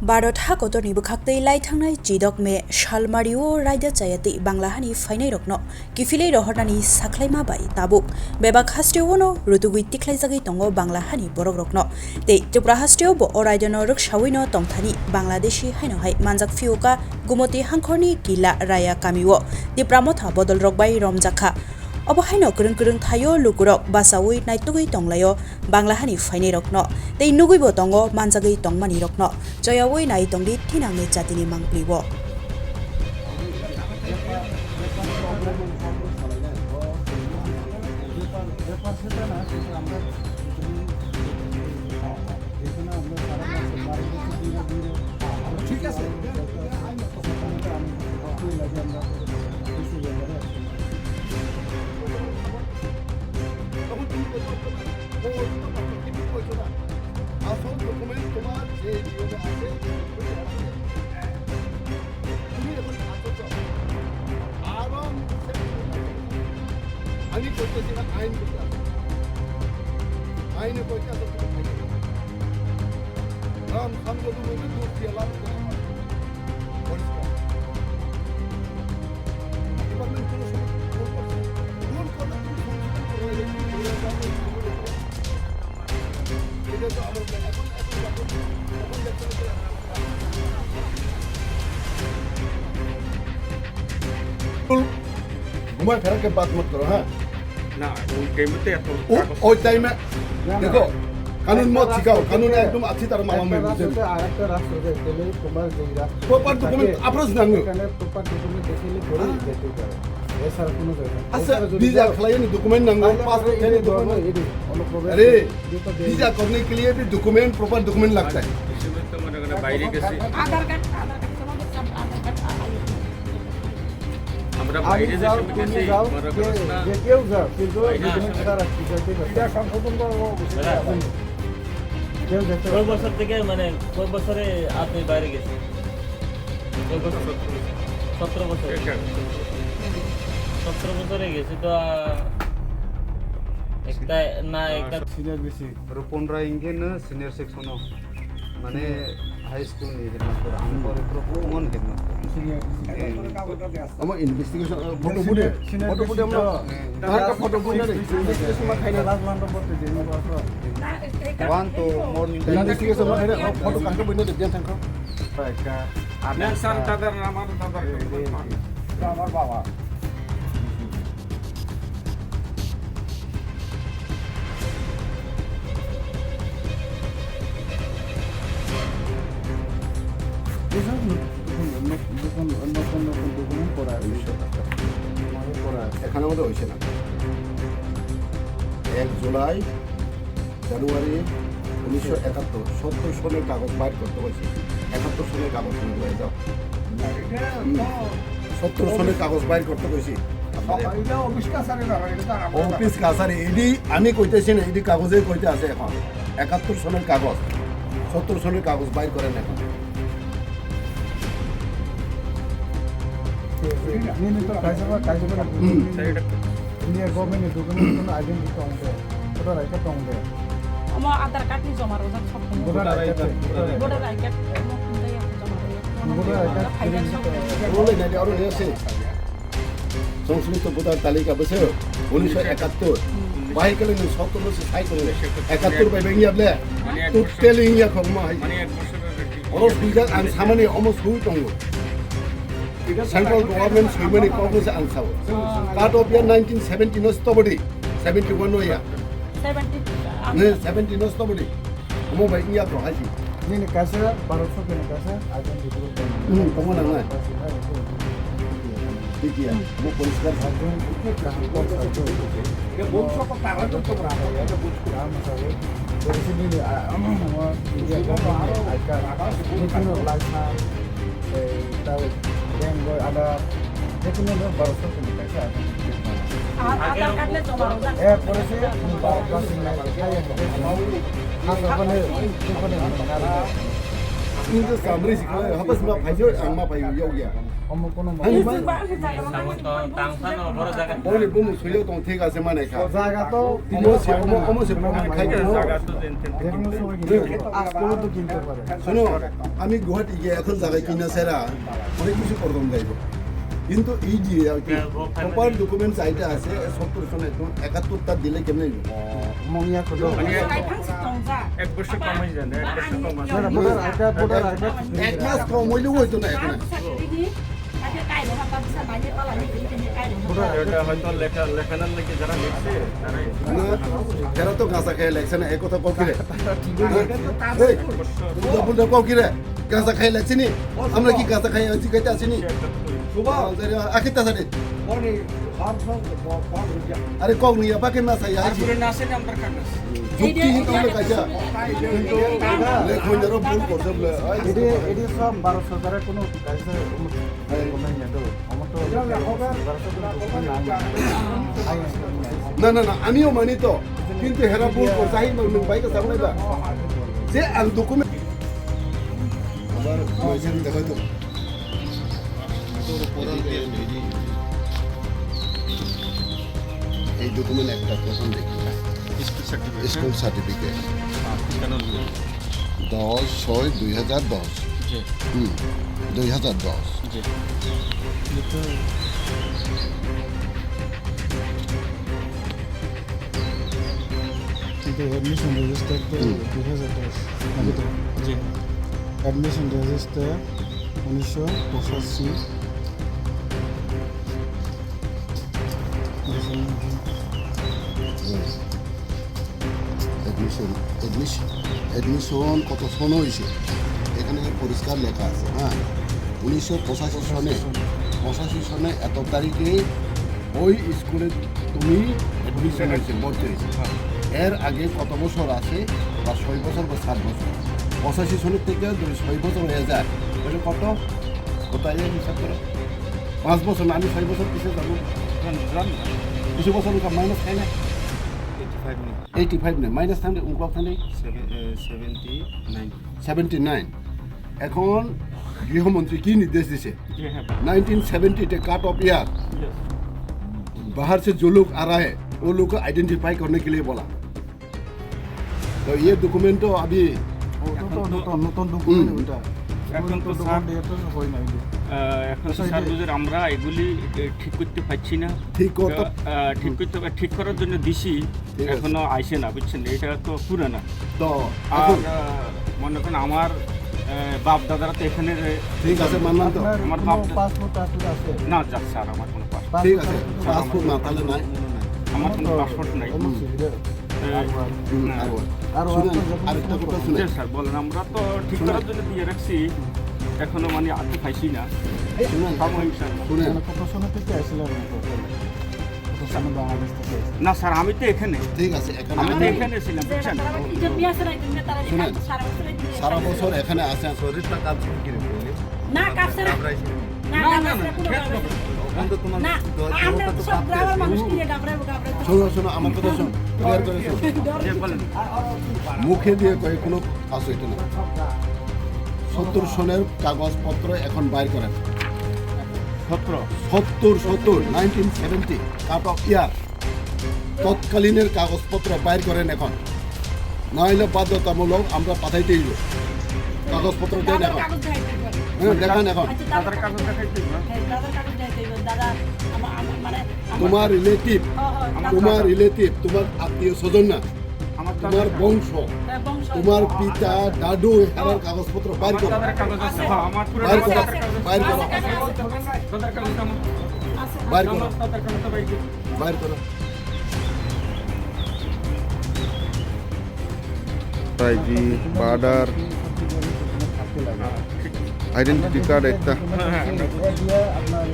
Barot hakotor ni bukhaktai lai thangnai jidok me shalmario raida chayati banglahani fainai rokno kifilei rohornani saklaima bai tabuk bebak hastiono rutugui tiklai jagai tongo banglahani borok rokno tei Tipra hastio bo oraidano rukshawino tongthani Bangladeshi Hyno hai manjak fiuka gumoti hangkhorni Kila Raya kamiwo Tipra Motha Bodol rokbai Romjak Obo Hyno kurung thayo lukurok basawi naitugui tonglayo banglahani fainai rokno tei nugui bo tongo manjagai tongmani rokno joyawi nai tongdi thinangni jatini mangpliwo আসল document তোমার যে নিয়মে আছে তুমি এখন আছো আরাম আমি করতেছি না আইন করতে আছে আইনে করতে আছে রাম খামগত মধ্যে দূর দিয়ে লাভ করে পরিষ্কার ডিপার্টমেন্ট কোনো রুল করলে তুমি সংশোধন করে এটা তো আমার घुमा फिरा के बात मत करो हाँ ना उन टाइम में तो टाइम में देखो कानून मत सिखाओ कानून एकदम अच्छी तरह मालूम है मुझे আরেকটা রাষ্ট্র দেখলে তোমার যেটা प्रॉपर डॉक्यूमेंट अप्रोच नांगो এখানে প্রপার ডকুমেন্ট দেখলে করে যেতে পারে এছাড়া কোনো জায়গা अच्छा वीजा खलाइए नहीं डॉक्यूमेंट नांगो पासपोर्ट के लिए डॉक्यूमेंट अरे वीजा करने के लिए भी डॉक्यूमेंट प्रॉपर डॉक्यूमेंट लगता है इसमें तो मैंने বাইরে গেছি আমরা বাইরে যাও দেশে তুমি গেছি যাও বড় কথা যে কেউ যাও কিন্তু ডকুমেন্ট ছাড়া রাখতে এটা সংশোধন করা কেউ যেতে কয় বছর থেকে মানে কয় বছরে আপনি বাইরে গেছেন কয় বছর 17 বছর 17 বছরে গেছে তো একটা না একটা সিনিয়র বেশি রূপনরা ইংগেন সিনিয়র সেকশন মানে হাই স্কুল নিয়ে হেডমাস্টার আমি পরে প্রমোন হেডমাস্টার हम इन्वेस्टिगेशन फोटो फुटे हम तार का फोटो फुटे इन्वेस्टिगेशन में खाइना लास्ट वन नंबर पे देने वाला वन तो मॉर्निंग इन्वेस्टिगेशन में खाइना फोटो काट बनो दे ध्यान थांखो का না স্যার দাদার আমার দাদার আমার বাবা এখানে মধ্যে হয়েছে না 1 জুলাই জানুয়ারি 1971 70 সনের কাগজ বাইর করতে হয়েছে 71 সনের কাগজ বাইর দাও 70 সনের কাগজ বাইর করতে হয়েছে অফিস কাছারি এডি আমি কইতেছি না এডি কাগজে কইতে আছে এখন 71 সনের কাগজ 70 সনের কাগজ বাইর করেন এখন গভর্নমেন্ট ডকুমেন্ট আইডেন্টি তংবে ভোটার আইডি তংবে আমার আধার কার্ড নি জমা রোজা সব voter ID voter ID card জমা ভোটার আইডি বলে না আরো আছে সংশ্লিষ্ট ভোটার তালিকা বসে 1971 বাইকেলে 17 से সাইকেল 71 পাইবে ইয়াবলে টোটালি ইয়া খমা মানে এক বছরের অরস বিজার আন সামানি অলমোস্ট হুই তঙ্গ সেন্ট্রাল গভর্নমেন্ট সুইমানি কংগ্রেস আনসাও কাট অফ ইয়ার 1970 নো স্টবডি 71 নো ইয়া 70 নে 70 নো স্টবডি মো বাই ইয়া তো হাজিนี่কাছে 1200 কেন কাছে আইডেন্টি তঙ্গ না না দিকিয়া মো পরিষ্কার থাকবে এটা বলছো কত টাকা তো তোমরা এটা বুঝছো আমরা সবাই পরিস্থিতি আমার ইন্ডিয়া গভর্নমেন্ট আইকা যেকোনো লাইসনা তাও ব্যাংক আদা যেকোনো 1200 কেন কাছে আধার কার্ড লে জমা রোজা এরপরে সে 12 ক্লাস নাই খাইয়ে ওখানে Ini samri sih kalau apa sih pakai ang pakai yau ya. অন্য কোনো Ani Itu mai. Pak, ini jaga mana? টাংসান বড় জায়গা Boleh bom suyo tong tega semana ka. জায়গা তো Tino si omo se খাই গেল। জায়গা তো দেন যে কোনো সময় কিনতে পারে আজকেও তো কিনতে পারে শোনো আমি গুয়াহাটি গিয়ে এখন জায়গায় কিনা সেরা অনেক কিছু করতাম যাইব কিন্তু এই যে প্রপার ডকুমেন্ট চাইটা আছে 70 সনে 71টা দিলে কেমনে মমিয়া কত Kayak pangsi tongza. 1 বছর কম হয়ে যায় 1 বছর কম আছে ভোটার আইডি এক মাস কম হইলেও হইতো না এখন Aku sakit ini. Ada kain apa apa bisa banyak kalau ini kain. এটা হয়তো লেখানোর লাগে যারা লিখছে তারাই এরা তো গাঁজা খেয়ে লাগছে না এই কথা কও কিরে বুঝা কও কিরে গাঁজা খেয়ে লাগছে নি আমরা কি গাঁজা খাই আছি খাইতে আসিনি আখিতা সাথে আরে কও নি আপাকে মাছ আই আছি পুরো না আসেন আমরা কাগজ যুক্তি হিন্দু কাজা কিন্তু লেখন এর ভুল করতে বলে এডি এডি সব 12,000 এর কোনো কাজে কমাই না তো আমার তো 12,000 না না না আমিও মানি তো কিন্তু হেরা ভুল করতে আই নং বাইকে সামনে দা যে আল ডকুমেন্ট আবার পয়সা দেখাই তো এই ডকুমেন্ট একটা প্রথম দেখি স্কুল সার্টিফিকেট 10/6/2010 2010 কিন্তু এডমিশন রেজিস্টার তো 2010 নাকি তো জি এডমিশন রেজিস্টার 1985 এডমিশন কত সন হয়েছে এখানে পরিষ্কার লেখা আছে হ্যাঁ 1985 সনে 85 সনে এত তারিখে ওই স্কুলে তুমি এডমিশন হয়েছে ভর্তি হয়েছে এর আগে কত বছর আছে বা 6 বছর বা 7 বছর 85 সনের থেকে যদি 6 বছর হয়ে যায় তাহলে কত কোথায় হিসাব করো 5 বছর না আমি 6 বছর পিছিয়ে যাবো কিছু বছর মাইনাস খাই না 85 না মাইনাস থাকলে উনকক থাকলে 79 এখন গৃহমন্ত্রী কি নির্দেশ দিছে 1970 काट ऑफ ईयर बाहर से जो लोग आ रहा है वो लोग को आइडेंटिफाई करने के लिए बोला तो ये डॉक्यूमेंट तो अभी নতুন ডকুমেন্ট ওটা এখন তো ডকুমেন্ট দিয়ে তো হয় না এখন স্যার বুঝের আমরা এগুলি ঠিক করতে পারছি না ঠিক করতে ঠিক করার জন্য দিছি ঠিক আছে। এখনো আইসে না বুঝছেন এটা তো পুরানা তো আর এখন মনে করেন আমার বাপ দাদারা তো এখানে ঠিক আছে মানলাম তো আমার আমার বাপ পাসপোর্ট আছে না যাক স্যার আমার কোনো পাসপোর্ট ঠিক আছে পাসপোর্ট না তাহলে নাই আমার কোনো পাসপোর্ট নাই আর শুনেন আরেকটা কথা শুনেন স্যার বলেন আমরা তো ঠিক করার জন্য দিয়ে রাখছি এখনো মানে আটকে পাইছি না শুনেন পাবো ইনশাআল্লাহ। শুনেন কত সময় থেকে আসলে কত সময় বাংলাদেশ থেকে না স্যার আমি তো এখানে ঠিক আছে এখানে আমি তো এখানে ছিলাম বুঝছেন Itu biasa lah itu taruh di Sunan. kantor sarang sulit. সারা বছর এখানে আছেন শরীরটা কাজ করে Nah, kapser. Nah, kapser aku udah Nah, anda sok berawal manusia dia gabre. শোনো শোনো আমার কথা শোনো ক্লিয়ার করে শোনো যে বলেন মুখে দিয়ে কয়ে কোনো কাজ হইতো না 70 সনের কাগজপত্র এখন বাইর করেন 1970 কাট অফ ইয়ার তৎকালীনের কাগজপত্র বাইর করেন এখন নইলে বাধ্যতামূলক আমরা পাঠাইতেই হইব। কাগজপত্র দেন এখন হ্যাঁ দেখান এখন দাদার কাগজ দেখাইতে না দাদা মানে তোমার রিলেটিভ তোমার আত্মীয় স্বজন না আমার তোমার বংশ তোমার পিতা দাদু এর কাগজপত্র বাইর করো দাদার কাগজ আছে হ্যাঁ আমার পুরো বাইর করো দাদার কাগজ বাইর করো দাদার কাগজ আমার বাইর করো দাদার কাগজ তো বাইরে বাইর করো আইডি বার্ডার আইডেন্টিটি কার্ড একটা আপনার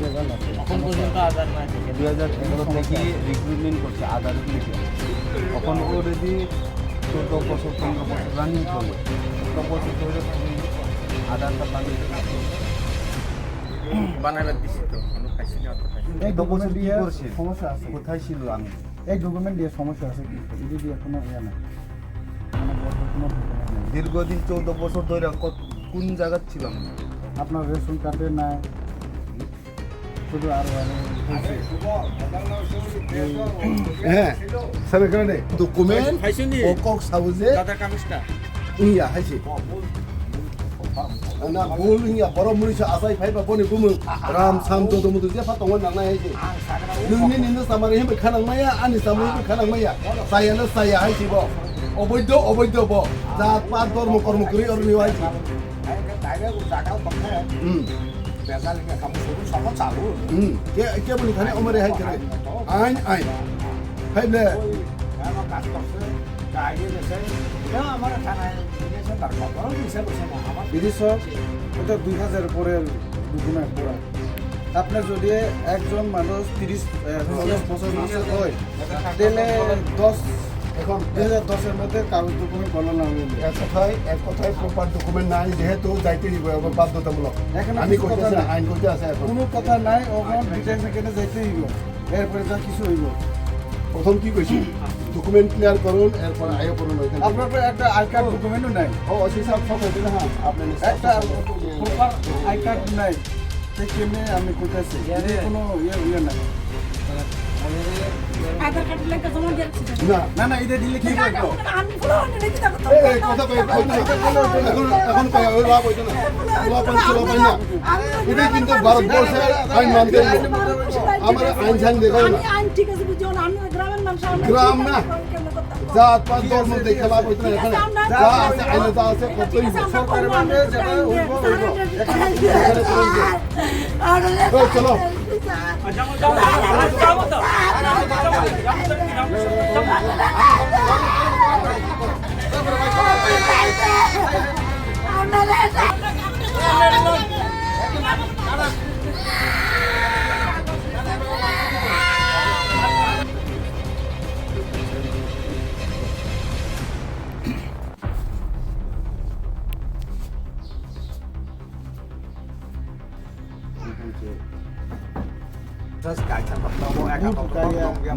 জায়গা আছে এখন পর্যন্ত আধার নাই 2011 থেকে রিক্রুটমেন্ট করছে আধারের লিখে এখন অলরেডি 14 বছর 15 বছর রানিং চলে 14 বছর ধরে আধারটা বানিয়ে বানাইবার দিছি তো কোনো পাইছি না তো পাইছি এই ডকুমেন্ট দিয়ে সমস্যা আছে কোথায় ছিল আমি এই ডকুমেন্ট দিয়ে সমস্যা আছে কি এটি দিয়ে কোনো ইয়ে না মানে বড় কোনো document নেই। দীর্ঘদিন 14 বছর ধরে কোন জায়গাত ছিলাম আপনার রেশন কার্ডে নাই শুধু আর হ্যাঁ সাবে করে ডকুমেন্ট খাইছনি কক সাউজে দাদা কাগজটা ইয়া হাইছে না বল ইয়া বড় মুনিশ আসাই ফাইবা বনি বুমু রাম সাম তো মুদু যে ফা তঙ্গন নাংনাই হাইছে नोंनि निनो सामारि हेबे खानांमाया आंनि सामारि हेबे खानांमाया सायानो साया हाइसे ब अबैध ब जात पात धर्म कर्म करि अरनि हाइसे के बोली थाने अमरे हाइ करे आइन फाइबले বিধি সব এটা 2000 পরের ডকুমেন্ট পুরা আপনার যদি একজন মানুষ 30-50 বছর হয় তাহলে 10 এখন 2010 মধ্যে কাগজ ডকুমেন্ট বলা না হবে এক কথায় প্রপার ডকুমেন্ট নাই যেহেতু যাইতে দিব বাধ্যতামূলক আমি কইতেছি আইন কইতে আছে এখন কোনো কথা নাই ওখানে ডিটেইলস এখানে যাইতে হইব এরপরে যা কিছু হইব প্রথম কি কইছি ডকুমেন্ট ক্লিয়ার করুন এরপর আইও করুন এখানে আপনার একটা আই কার্ড ডকুমেন্টও নাই ও সিসাব সব হইছে না আপনি একটা প্রপার আই কার্ড নাই সেই কেমনে আমি কইতাছি কোনো ইয়ে নাই আধার কার্ড লেখা জমা দিয়েছি না না এটা দিলে কি করব আমি পুরো অনেক টাকা তো এই কথা কই এখন কই ওই লাভ হইছে না লাভ পাই না এটা কিন্তু ভারতবর্ষের আইন মানতে আমরা আইন ছান দেখাই না আইন ঠিক আছে বুঝো না আমি গ্রামের মানুষ গ্রাম না জাত পাত ধর্ম দেখে লাভ হইছে না এখানে যা আছে আইনে যা আছে কতই সরকারের মধ্যে যেটা হইব ওই চলো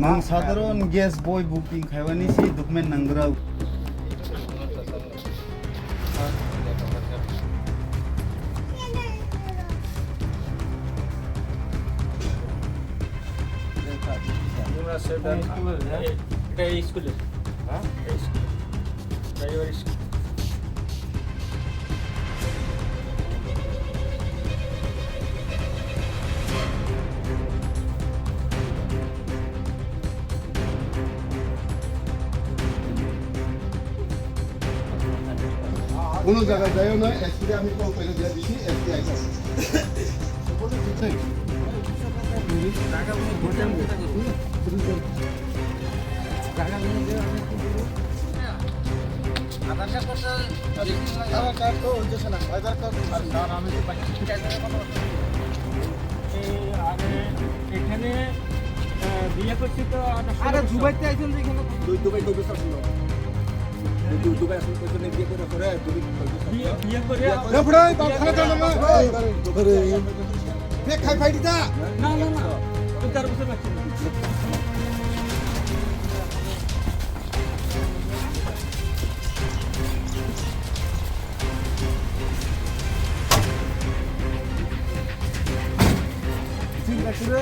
nang সাধারণ গ্যাস বই বুকিং খাইবানি সি ডকুমেন্ট নাংরা এটা স্কুলে হ্যাঁ প্রাইমারি স্কুল কোনো জায়গায় যাইও না এসপি আমি কল করে দিয়ে দিছি এসপি আইছে এখানে বিয়ে করছি তো আরে দুবাইতে আইছেন যে এখানে দুবাই কই বছর ছিল দুবাই আসলে কইতে নেই বিয়ে করে করে বিয়ে করে রফড়াই বাপ খানা দাও না আরে বে খাই ফাই দিতা না 4 বছর বাকি চিন্তা করে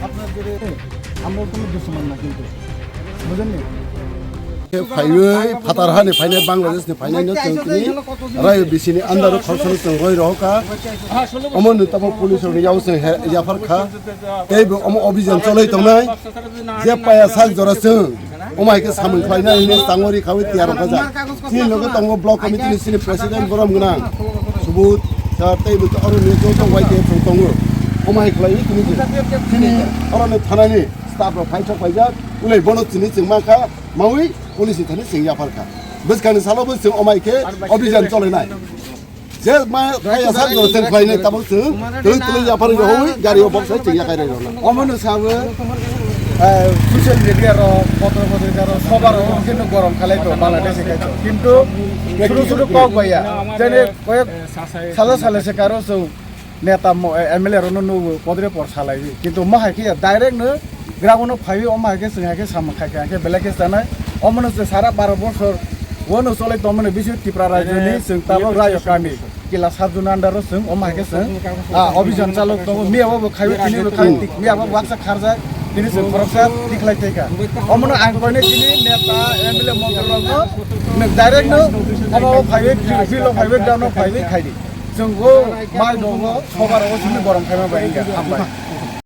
আপনার যে আমরা কোনো দুশ্মন না কিন্তু বুঝেননি फाइनै फातारहानि फाइनै बांलादेशनि फाइनैनो जोंनि राय बिसिनि आन्दार खरसनि जों रय रहका अमन तब पुलिसनि याव जों याफारखा एबो अम अभियान चलै दंनाय जे पाया साल जरा जों अमायके सामन फाइनायनि तांगरि खावि तियार गजा ति लोग तंग ब्लक कमिटिनि सिनि प्रेसिडेन्ट गरम गना सुबुत ताइबो अरनि जतो वाइके तंग अमाय खलाय किनि अरनि थानानि स्टाफ फाइट फाइजा उलै बनो तिनि जों माखा मावै पुलिसनि थाने जों याफारखा बसखानि सालावबो जों अमायके अभियान चलायनाय जे मा पाया साल जरा जों फाइनाय ताबो जों तुलै याफार रहै गारियाव बक्स जों याखाय रहना অমন সাবে সোশ্যাল মিডিয়ার পত্রিকার সবার কিন্তু গরম খালাইতো বাংলাদেশে কিন্তু ছোট ছোট কক ভাইয়া যেনে কয়েক সালে সালে সে কারো সৌ নেতা এমএলএ রনো নো পদরে পর সালাই কিন্তু মাহাকে ডাইরেক্ট নো গ্রামনো ফাইবি অমাহাকে সিংহাকে সামখাকে বেলাকে জানাই অমন সারা 12 বছর wono solai tomone bisu Tipra rajoni sing tabo Raya kami Kila sabjun andaro sing omake sing অভিযান চালক তো মিয়াবো খাইবে তিনি খাই মিয়াবো ওয়াকসা খারজা তিনি সে খরচা দিখলাই থাকা অমন আং কইনে তিনি নেতা এমএলএ মন্ত্রীলগো ডাইরেক্ট নো আবো five fellow five down five খাইদি जोंखौ माइ दङ सबाराव जोंनि गरम खायमा बायगा हामबाय